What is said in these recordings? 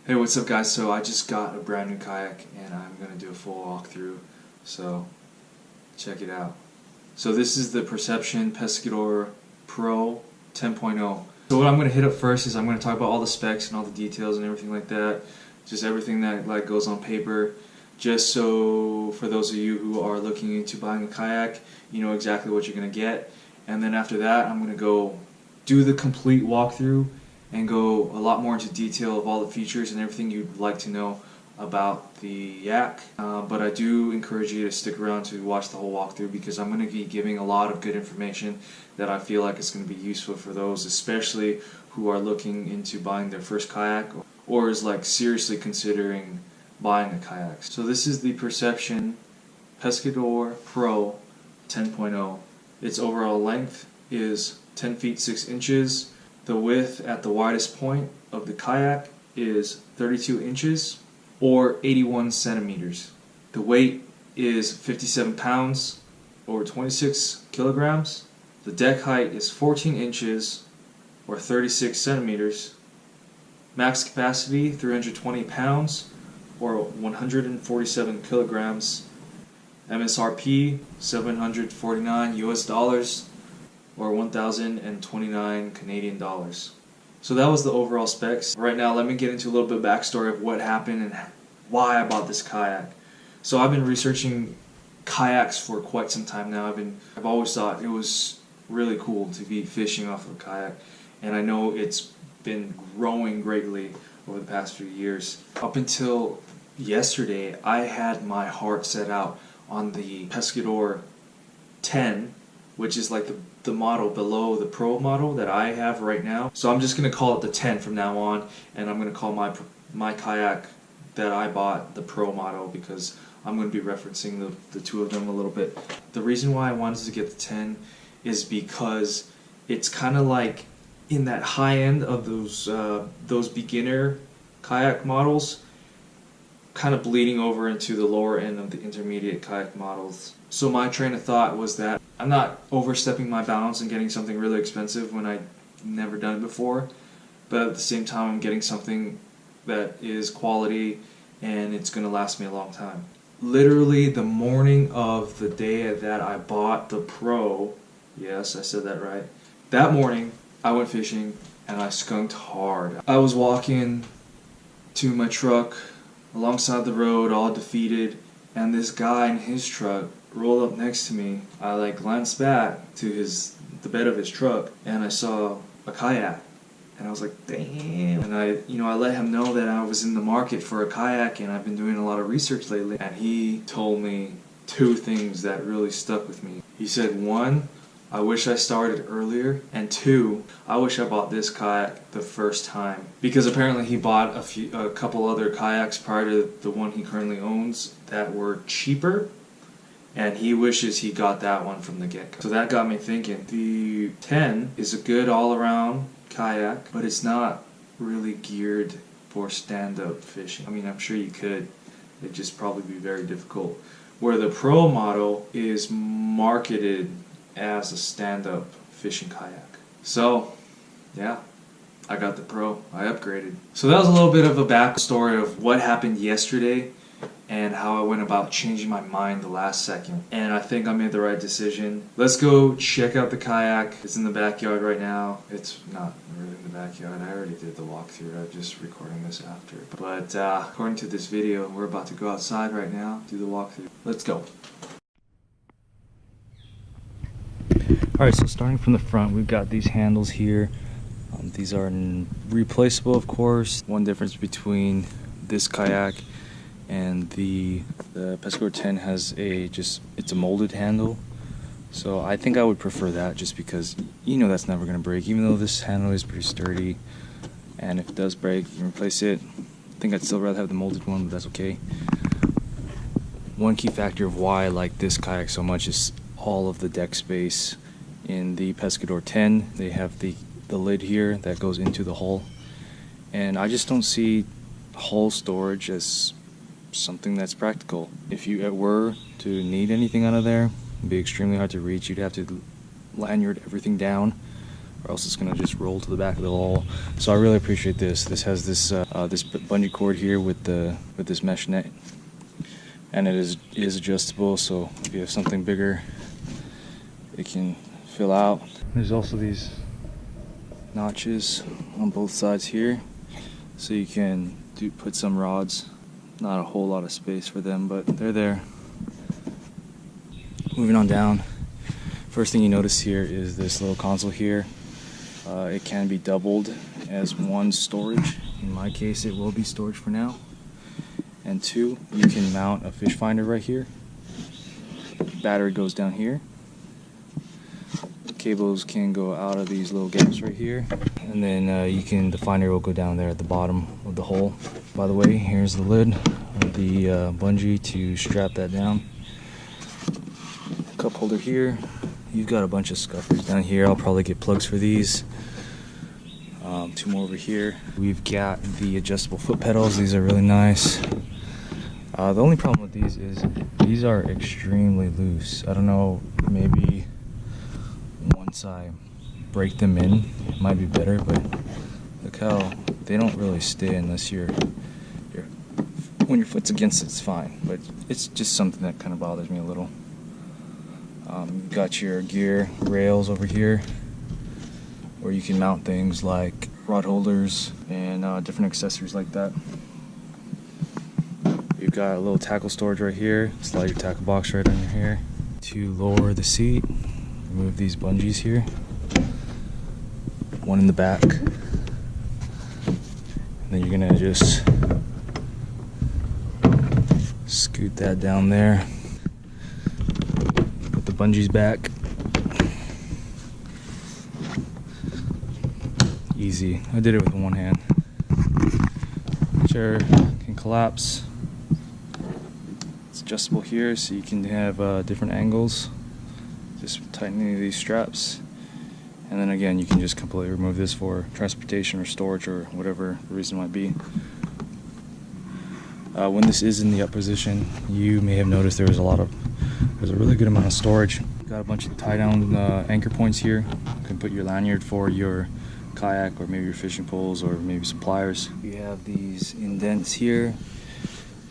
Hey, what's up guys? So I just got a brand new kayak and I'm going to do a full walkthrough, so check it out. So this is the Perception Pescador Pro 10.0. So what I'm going to hit up first is I'm going to talk about all the specs and all the details and everything like that. Just everything that goes on paper, just so for those of you who are looking into buying a kayak, you know exactly what you're going to get. And then after that I'm going to go do the complete walkthrough and go a lot more into detail of all the features and everything you'd like to know about the Yak. But I do encourage you to stick around to watch the whole walkthrough, because I'm going to be giving a lot of good information that I feel like is going to be useful for those, especially who are looking into buying their first kayak or is like seriously considering buying a kayak. So this is the Perception Pescador Pro 10.0. Its overall length is 10 feet 6 inches. The width at the widest point of the kayak is 32 inches or 81 centimeters. The weight is 57 pounds or 26 kilograms. The deck height is 14 inches or 36 centimeters. Max capacity 320 pounds or 147 kilograms. MSRP $749 US or 1,029 Canadian dollars. So that was the overall specs. Right now let me get into a little bit of backstory of what happened and why I bought this kayak. So I've been researching kayaks for quite some time now. I've always thought it was really cool to be fishing off of a kayak, and I know it's been growing greatly over the past few years. Up until yesterday I had my heart set out on the Pescador 10, which is like the model below the Pro model that I have right now. So I'm just going to call it the 10 from now on, and I'm going to call my kayak that I bought the Pro model, because I'm going to be referencing the two of them a little bit. The reason why I wanted to get the 10 is because it's kind of like in that high end of those beginner kayak models, kind of bleeding over into the lower end of the intermediate kayak models. So my train of thought was that I'm not overstepping my bounds and getting something really expensive when I've never done it before, but at the same time I'm getting something that is quality and it's going to last me a long time. Literally the morning of the day that I bought the Pro, yes, I said that right, that morning I went fishing and I skunked hard. I was walking to my truck alongside the road, all defeated, and this guy in his truck rolled up next to me. I glanced back to the bed of his truck and I saw a kayak, and I was like, damn. And I let him know that I was in the market for a kayak and I've been doing a lot of research lately, and he told me two things that really stuck with me. He said, one, I wish I started earlier, and two, I wish I bought this kayak the first time, because apparently he bought a couple other kayaks prior to the one he currently owns that were cheaper, and he wishes he got that one from the get-go. So that got me thinking. The 10 is a good all-around kayak, but it's not really geared for stand-up fishing. I mean, I'm sure you could, it'd just probably be very difficult. Where the Pro model is marketed as a stand-up fishing kayak. So yeah, I got the Pro. I upgraded. So that was a little bit of a backstory of what happened yesterday and how I went about changing my mind the last second. And I think I made the right decision. Let's go check out the kayak. It's in the backyard right now. It's not really in the backyard. I already did the walkthrough. I'm just recording this after. But according to this video, we're about to go outside right now, do the walkthrough. Let's go. Alright, so starting from the front, we've got these handles here. These are replaceable, of course. One difference between this kayak and the Pescador 10 has it's a molded handle. So I think I would prefer that, just because you know that's never going to break, even though this handle is pretty sturdy. And if it does break, you can replace it. I think I'd still rather have the molded one, but that's okay. One key factor of why I like this kayak so much is all of the deck space. In the Pescador 10, they have the lid here that goes into the hull, and I just don't see hull storage as something that's practical. If you were to need anything out of there, it'd be extremely hard to reach. You'd have to lanyard everything down, or else it's gonna just roll to the back of the hull. So I really appreciate this. This has this this bungee cord here with this mesh net, and it is adjustable. So if you have something bigger, it can fill out. There's also these notches on both sides here, so you can put some rods. Not a whole lot of space for them, but they're there. Moving on down, first thing you notice here is this little console here. It can be doubled as one storage. In my case, it will be storage for now. And two, you can mount a fish finder right here. Battery goes down here. Cables can go out of these little gaps right here, and then the finder will go down there at the bottom of the hole. By the way, here's the lid of the bungee to strap that down. Cup holder here. You've got a bunch of scuffers down here. I'll probably get plugs for these. Two more over here. We've got the adjustable foot pedals. These are really nice. The only problem with these is these are extremely loose. I don't know, maybe once I break them in, it might be better, but look how they don't really stay unless when your foot's against it, it's fine. But it's just something that kind of bothers me a little. You've got your gear rails over here, where you can mount things like rod holders and different accessories like that. You've got a little tackle storage right here. Slide your tackle box right under here. To lower the seat, remove these bungees here. One in the back. And then you're gonna just scoot that down there. Put the bungees back. Easy. I did it with one hand. Chair can collapse. It's adjustable here, so you can have different angles. Just tightening these straps, and then again you can just completely remove this for transportation or storage or whatever the reason might be. When this is in the up position, you may have noticed there's a really good amount of storage. Got a bunch of tie down anchor points here. You can put your lanyard for your kayak, or maybe your fishing poles, or maybe some pliers. You have these indents here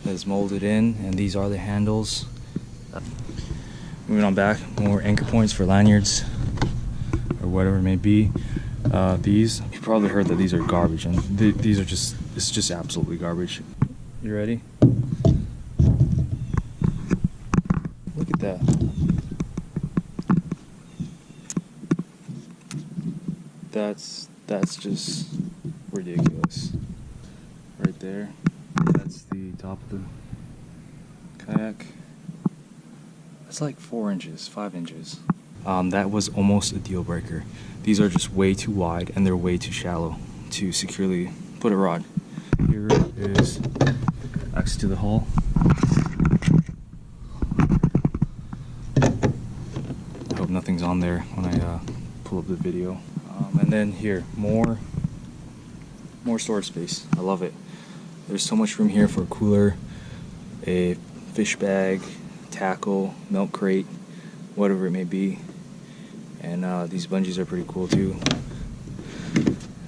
that's molded in, and these are the handles. Moving on back, more anchor points for lanyards or whatever it may be. These, you probably heard that these are garbage, and these are it's just absolutely garbage. You ready? Look at that. That's just ridiculous. Right there. That's the top of the kayak. It's like 4 inches, 5 inches. That was almost a deal breaker. These are just way too wide, and they're way too shallow to securely put a rod. Here is access to the hull. I hope nothing's on there when I pull up the video. And then here, more storage space. I love it. There's so much room here for a cooler, a fish bag, tackle, milk crate, whatever it may be. And these bungees are pretty cool too.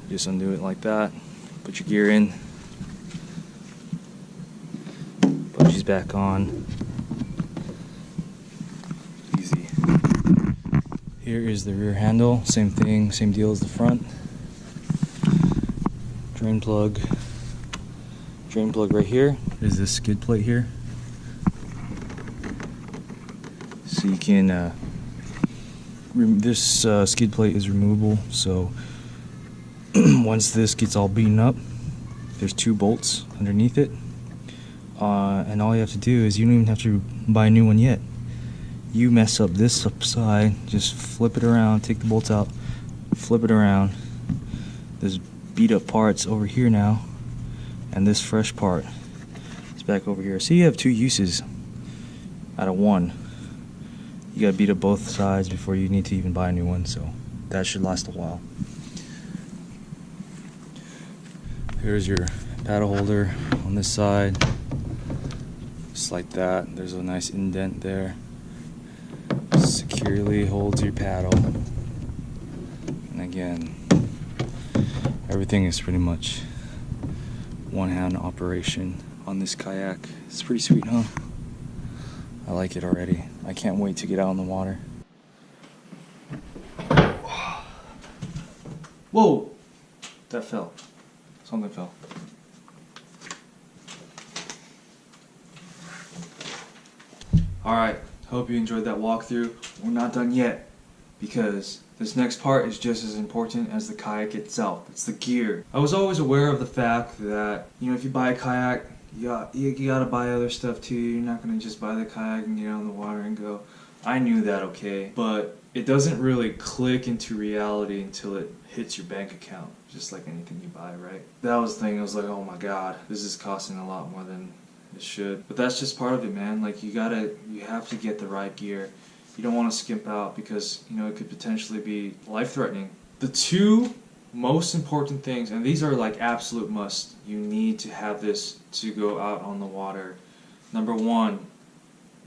Just undo it like that, put your gear in, bungees back on. Easy. Here is the rear handle, same thing, same deal as the front. Drain plug right here. There's this skid plate here. So you can, this skid plate is removable, so once this gets all beaten up, there's 2 bolts underneath it, and all you have to do is, you don't even have to buy a new one yet. You mess up this side, just flip it around, take the bolts out, flip it around. There's beat up parts over here now, and this fresh part is back over here. So you have 2 uses out of 1. You gotta beat up both sides before you need to even buy a new one, so that should last a while. Here's your paddle holder on this side, just like that. There's a nice indent there. Securely holds your paddle, and again, everything is pretty much one-hand operation on this kayak. It's pretty sweet, huh? I like it already. I can't wait to get out on the water. Whoa! That fell. Something fell. Alright, hope you enjoyed that walkthrough. We're not done yet, because this next part is just as important as the kayak itself. It's the gear. I was always aware of the fact that, if you buy a kayak, you gotta buy other stuff too. You're not gonna just buy the kayak and get out in the water and go. I knew that, okay, but it doesn't really click into reality until it hits your bank account, just like anything you buy, right? That was the thing. I was like, oh my god, this is costing a lot more than it should. But that's just part of it, man. Like, you have to get the right gear. You don't want to skimp out because, it could potentially be life-threatening. The 2 most important things, and these are like absolute must, you need to have this to go out on the water. Number 1,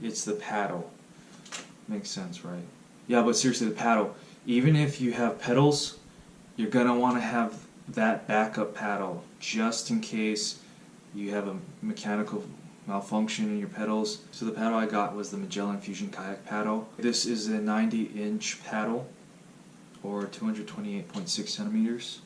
it's the paddle. Makes sense, right? Yeah, but seriously, the paddle. Even if you have pedals, you're gonna want to have that backup paddle just in case you have a mechanical malfunction in your pedals. So the paddle I got was the Magellan Fusion kayak paddle. This is a 90-inch paddle, or 228.6 centimeters.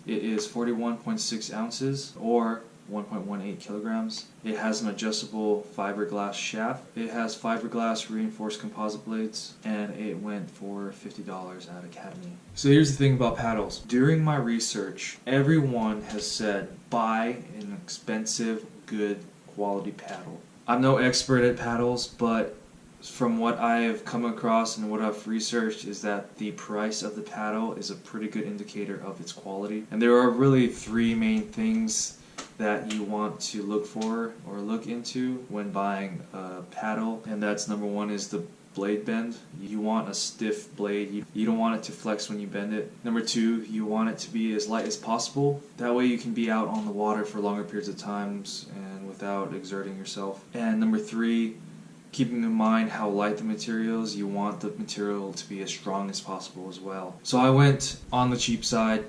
It is 41.6 ounces, or 1.18 kilograms. It has an adjustable fiberglass shaft. It has fiberglass reinforced composite blades, and it went for $50 at Academy. So here's the thing about paddles. During my research, everyone has said buy an expensive, good quality paddle. I'm no expert at paddles, but from what I have come across and what I've researched is that the price of the paddle is a pretty good indicator of its quality. And there are really 3 main things that you want to look for or look into when buying a paddle, and that's number 1 is the blade bend. You want a stiff blade. You don't want it to flex when you bend it. Number 2, you want it to be as light as possible. That way you can be out on the water for longer periods of times and without exerting yourself. And number 3, keeping in mind how light the material is, you want the material to be as strong as possible as well. So I went on the cheap side,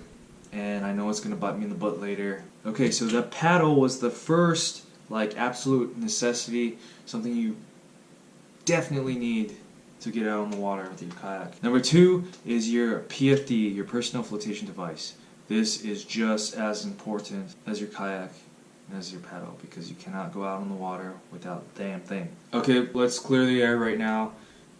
and I know it's gonna bite me in the butt later. Okay, so the paddle was the first, absolute necessity, something you definitely need to get out on the water with your kayak. Number 2 is your PFD, your personal flotation device. This is just as important as your kayak and as your paddle, because you cannot go out on the water without the damn thing. Okay, let's clear the air right now.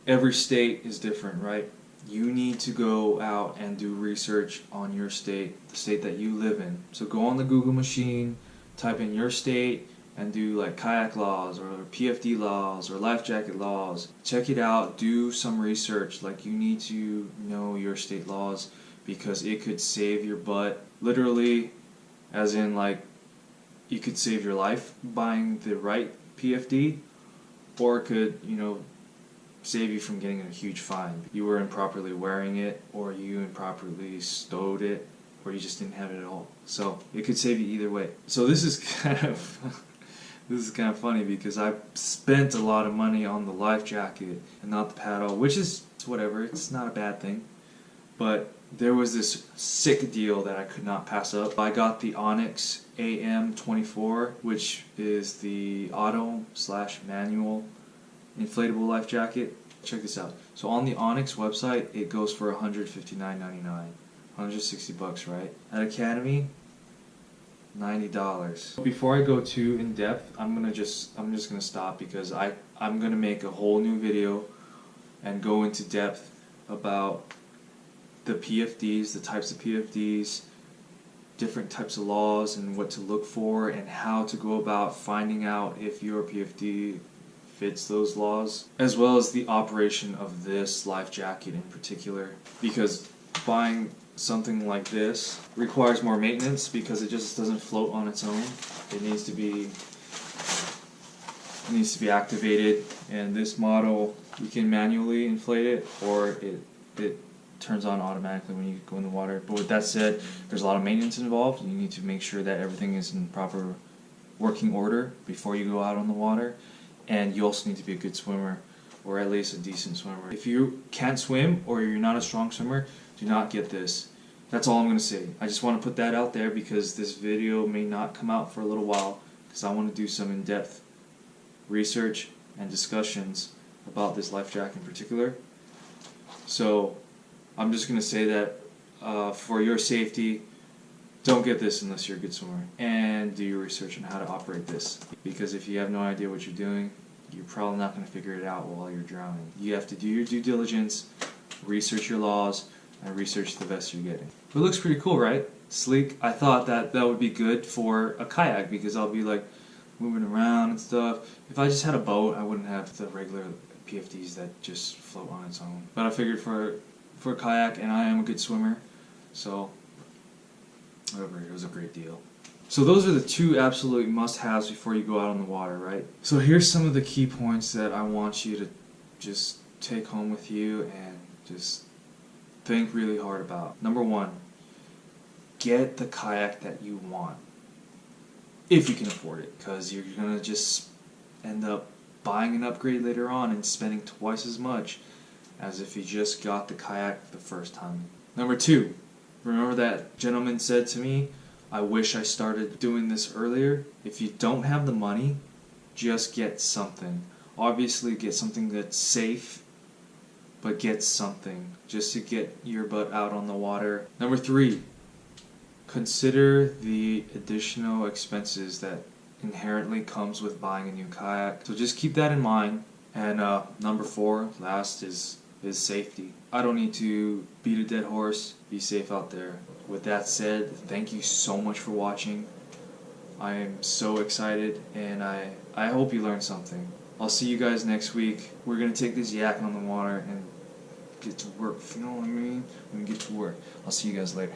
Every state is different, right? You need to go out and do research on your state, the state that you live in. So go on the Google machine, type in your state, and do kayak laws or PFD laws or life jacket laws. Check it out, do some research. You need to know your state laws, because it could save your butt, literally, as in you could save your life buying the right PFD, or it could, save you from getting a huge fine. You were improperly wearing it, or you improperly stowed it, or you just didn't have it at all. So it could save you either way. So this is kind of funny, because I spent a lot of money on the life jacket and not the paddle, which is whatever. It's not a bad thing, but there was this sick deal that I could not pass up. I got the Onyx AM24, which is the auto/manual inflatable life jacket. Check this out. So on the Onyx website, it goes for $159.99, $160, right? At Academy, $90. Before I go too in depth, I'm just gonna stop, because I'm gonna make a whole new video and go into depth about the PFDs, the types of PFDs, different types of laws, and what to look for, and how to go about finding out if your PFD fits those laws, as well as the operation of this life jacket in particular, because buying something like this requires more maintenance because it just doesn't float on its own. It needs to be activated, and this model you can manually inflate it, or it turns on automatically when you go in the water. But with that said, there's a lot of maintenance involved. You need to make sure that everything is in proper working order before you go out on the water, and you also need to be a good swimmer, or at least a decent swimmer. If you can't swim or you're not a strong swimmer, do not get this. That's all I'm going to say. I just want to put that out there because this video may not come out for a little while because I want to do some in-depth research and discussions about this life jacket in particular. So I'm just going to say that for your safety, don't get this unless you're a good swimmer, and do your research on how to operate this, because if you have no idea what you're doing, you're probably not going to figure it out while you're drowning. You have to do your due diligence, research your laws, and research the vest you're getting. But it looks pretty cool, right? Sleek. I thought that would be good for a kayak because I'll be like moving around and stuff. If I just had a boat, I wouldn't have the regular PFDs that just float on its own. But I figured for a kayak, and I am a good swimmer, so whatever, it was a great deal. So those are the two absolute must-haves before you go out on the water, right? So here's some of the key points that I want you to just take home with you and just think really hard about. Number one, get the kayak that you want, if you can afford it, because you're going to just end up buying an upgrade later on and spending twice as much as if you just got the kayak the first time. Number two, remember that gentleman said to me, I wish I started doing this earlier. If you don't have the money, just get something. Obviously get something that's safe, but get something just to get your butt out on the water. Number three, consider the additional expenses that inherently comes with buying a new kayak. So just keep that in mind. And number four, last, is safety. I don't need to beat a dead horse. Be safe out there. With that said, thank you so much for watching. I am so excited, and I hope you learned something. I'll see you guys next week. We're going to take this yak on the water and get to work. You know what I mean? We're going to get to work. I'll see you guys later.